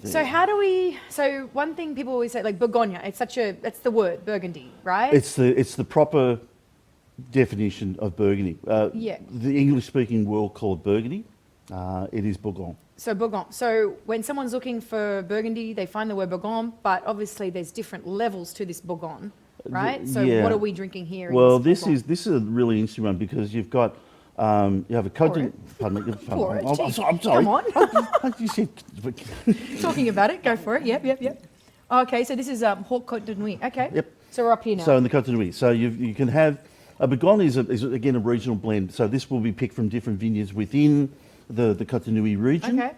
So how do we? So one thing people always say, like Bourgogne, that's the word Burgundy, right? It's the proper definition of Burgundy. Yeah. The English-speaking world call it Burgundy. It is Bourgogne. So Bourgogne. So when someone's looking for Burgundy, they find the word Bourgogne, but obviously there's different levels to this Bourgogne, right? So Yeah. what are we drinking here? Well, in this Bourgogne? is a really interesting one because you've got you have a Coté. Pardon me. Pour it. I'm sorry. Come on. You said Talking about it, go for it. Yep. Okay, so this is Coté de Nuits. Okay. Yep. So we're up here now. So in the Coté de Nuits, so you can have a Bourgogne is again a regional blend. So this will be picked from different vineyards within the Coté de Nuits region. Okay.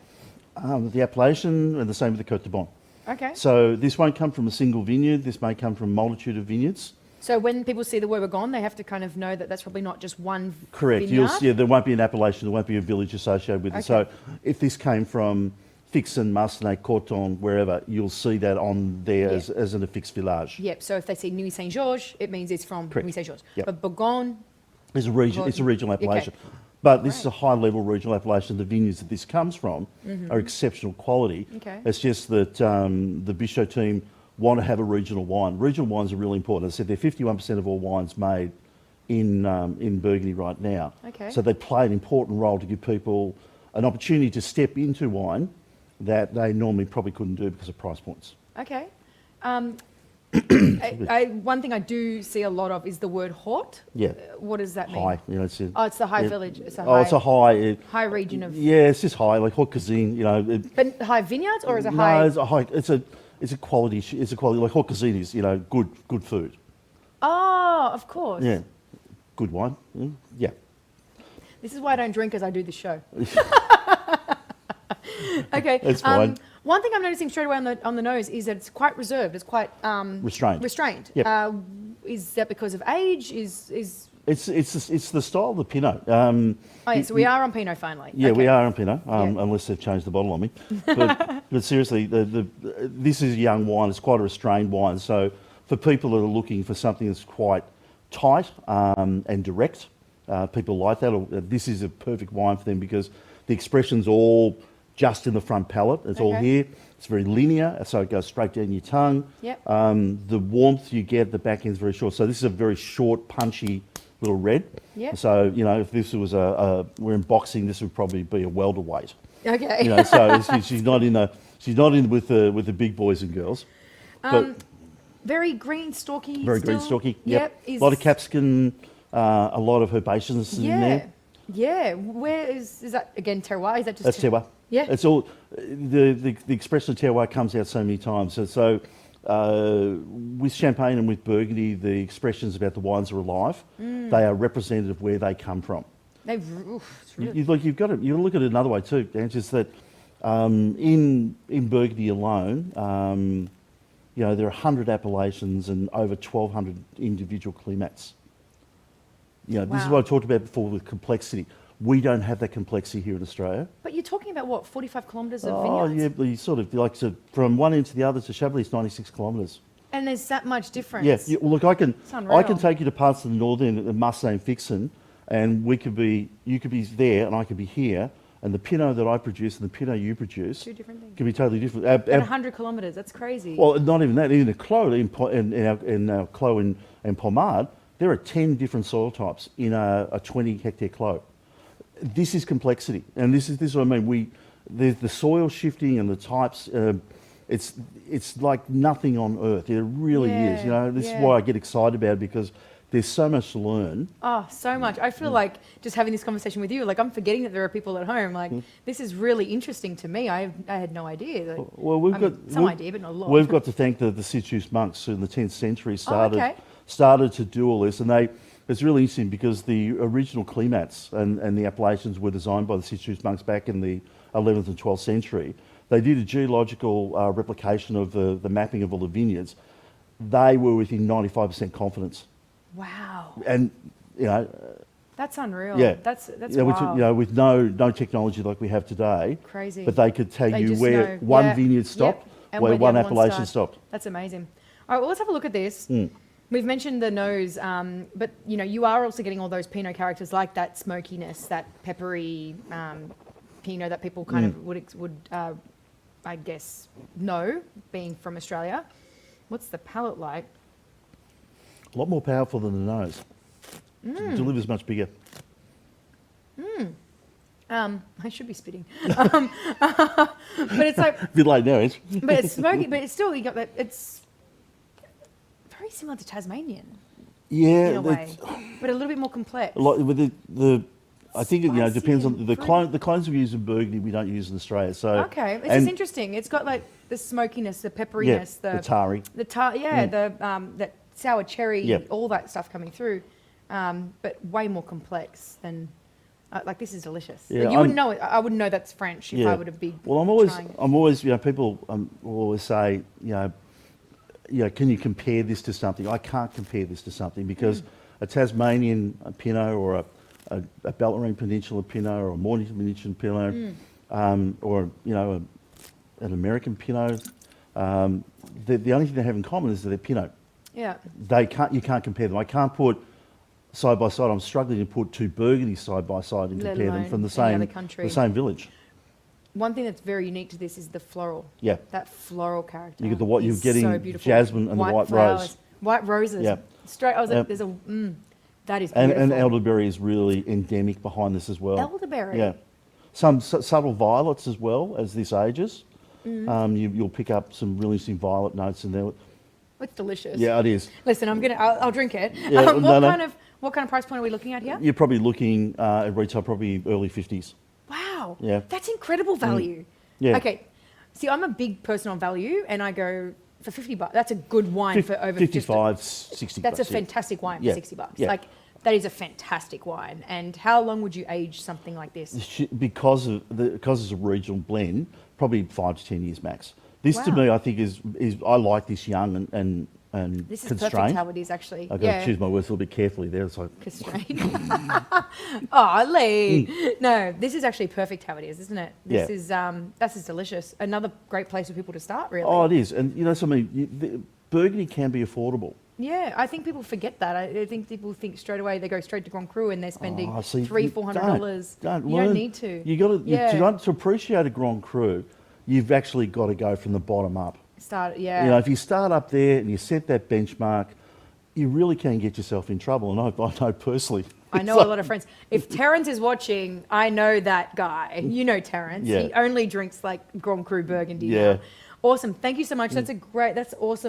The appellation and the same with the Cote de Bon. Okay. So this won't come from a single vineyard. This may come from a multitude of vineyards. So when people see the word Bourgogne, they have to kind of know that that's probably not just one Correct. vineyard? There won't be an appellation. There won't be a village associated with it. So if this came from Fixin, Marcenay, Corton, wherever, you'll see that on there as an affixed village. Yep. So if they say Nuit Saint-Georges, it means it's from Correct. Nuit Saint-Georges. Yep. But Bourgogne, It's a regional appellation. But this is a high-level regional appellation. The vineyards that this comes from are exceptional quality. Okay. It's just that the Bichot team want to have a regional wine. Regional wines are really important. As I said, they're 51% of all wines made in Burgundy right now. Okay. So they play an important role to give people an opportunity to step into wine that they normally probably couldn't do because of price points. okay. One thing I do see a lot of is the word haute. Yeah. What does that mean? High, it's It's the high yeah. village. It's a it's a high. high region of. Yeah, it's just high, like haute cuisine. But high vineyards, or is it No, high? it's a high. It's a quality. It's a quality like haute cuisine is. Good food. Oh, of course. Yeah, good wine. Yeah. This is why I don't drink, as I do the show. Okay. That's fine. One thing I'm noticing straight away on the nose is that it's quite reserved. It's quite Restrained. Yep. Is that because of age? Is It's the style of the Pinot. so we are on Pinot finally. Yeah, Okay. we are on Pinot, unless they've changed the bottle on me. But seriously, this is a young wine. It's quite a restrained wine. So for people that are looking for something that's quite tight and direct, people like that. This is a perfect wine for them because the expression's all just in the front palate. It's all here. It's very linear, so it goes straight down your tongue. Yep. The warmth you get, the back end's very short. So this is a very short, punchy little red. Yep. So, if this was we're in boxing, this would probably be a welterweight. Okay. So she's not in with the big boys and girls. But Very green, stalky. very still? green, stalky. Yep. Is, A lot of capsicum, a lot of herbaceousness in there. Yeah. Where is that again? Terroir? Is that just That's terroir. Yeah. It's all the expression of terroir comes out so many times. So with Champagne and with Burgundy, the expressions about the wines are alive. They are representative of where they come from. It's really You've got to look at it another way too, Dan. Just that in Burgundy alone, there are 100 appellations and over 1,200 individual climats. This is what I talked about before with complexity. We don't have that complexity here in Australia. But you're talking about what, 45 kilometres of Oh, vineyards? yeah, but you sort of from one end to the other to Chablis, it's 96 kilometres. And there's that much difference. Yeah, well, look, I can unreal. take you to parts of the north end, the Marcenay and Fixin, and you could be there and I could be here, and the Pinot that I produce and the Pinot you produce Two different things. can be totally different. At 100 kilometres, that's crazy. Well, not even that. Even the Clos, in our Clos and Pommard, there are 10 different soil types in a 20-hectare Clos. This is complexity, and this is what I mean. The soil shifting and the types. It's like nothing on earth. It really is. This is why I get excited about it because there's so much to learn. Oh, so much. I feel like just having this conversation with you, like I'm forgetting that there are people at home. Like this is really interesting to me. I had no idea. Like, Well, we've got some idea, but not a lot. We've got to thank the Citrus monks who in the 10th century started to do all this, and it's really interesting because the original climats and the appellations were designed by the Citrus monks back in the 11th and 12th century. They did a geological replication of the mapping of all the vineyards. They were within 95% confidence. Wow. And that's unreal. Yeah, that's wild. with no technology like we have today. Crazy. But they could tell They you just where know. one vineyard stopped, and where the one other appellation stopped. That's amazing. All right, well, let's have a look at this. We've mentioned the nose, but you are also getting all those Pinot characters like that smokiness, that peppery Pinot that people kind of would I guess, know, being from Australia. What's the palate like? A lot more powerful than the nose. It delivers much bigger. I should be spitting. But it's like, A bit late now, Ed. but it's smoky, but it's still, you got that, it's very similar to Tasmanian Yeah, in a way, but a little bit more complex. a lot with I think it Spicy depends on and the fruity. clones we use in Burgundy we don't use in Australia. So Okay, it's and- just interesting. It's got like the smokiness, the pepperiness, the tarry. that sour cherry, Yeah. all that stuff coming through, but way more complex than. Like this is delicious. Yeah, Like, you wouldn't know it. I wouldn't know that's French if I would have been. Well, I'm always, trying. people will always say, can you compare this to something? I can't compare this to something because a Tasmanian Pinot or a Bellarine Peninsula Pinot or a Mornington Peninsula Pinot or, an American Pinot, the only thing they have in common is that they're Pinot. Yeah. You can't compare them. I can't put side by side. I'm struggling to put two Burgundy side by side and Let compare them alone from any other country. the same village. One thing that's very unique to this is the floral. Yeah. That floral character. You get you're is getting so beautiful. jasmine and the white flowers, rose. white roses. Yeah. Straight. I was like, Yep. there's a. That is And beautiful. elderberry is really endemic behind this as well. Elderberry. Yeah. Some subtle violets as well as this ages. You'll pick up some really interesting violet notes in there. It's delicious. Yeah, it is. Listen, I'll drink it. Yeah, What kind of price point are we looking at here? You're probably looking at retail, probably early 50s. Wow. Yeah. That's incredible value. Yeah. Okay. See, I'm a big person on value, and I go for $50. That's a good wine for over 55, 60 That's bucks. a fantastic wine Yeah. for $60. Yeah. Like that is a fantastic wine. And how long would you age something like this? Because it's a regional blend, probably 5 to 10 years max. This to Wow. me, I think is I like this young and This is constrained. perfect how it is actually. I've got to choose my words a little bit carefully there. It's like, Constrained. Oh, Leigh. No, this is actually perfect how it is, isn't it? This is delicious. Another great place for people to start, really. oh, it is. And something, Burgundy can be affordable. Yeah, I think people forget that. I think people think straight away they go straight to Grand Cru and they're spending $300-400. Don't You learn. don't need to. You got Yeah. to appreciate a Grand Cru. You've actually got to go from the bottom up. Yeah. If you start up there and you set that benchmark, you really can get yourself in trouble. And I know personally. I know a lot of friends. If Terence is watching, I know that guy. You know Terence. Yeah. He only drinks like Grand Cru Burgundy. Yeah. Now. Awesome. Thank you so much. That's awesome.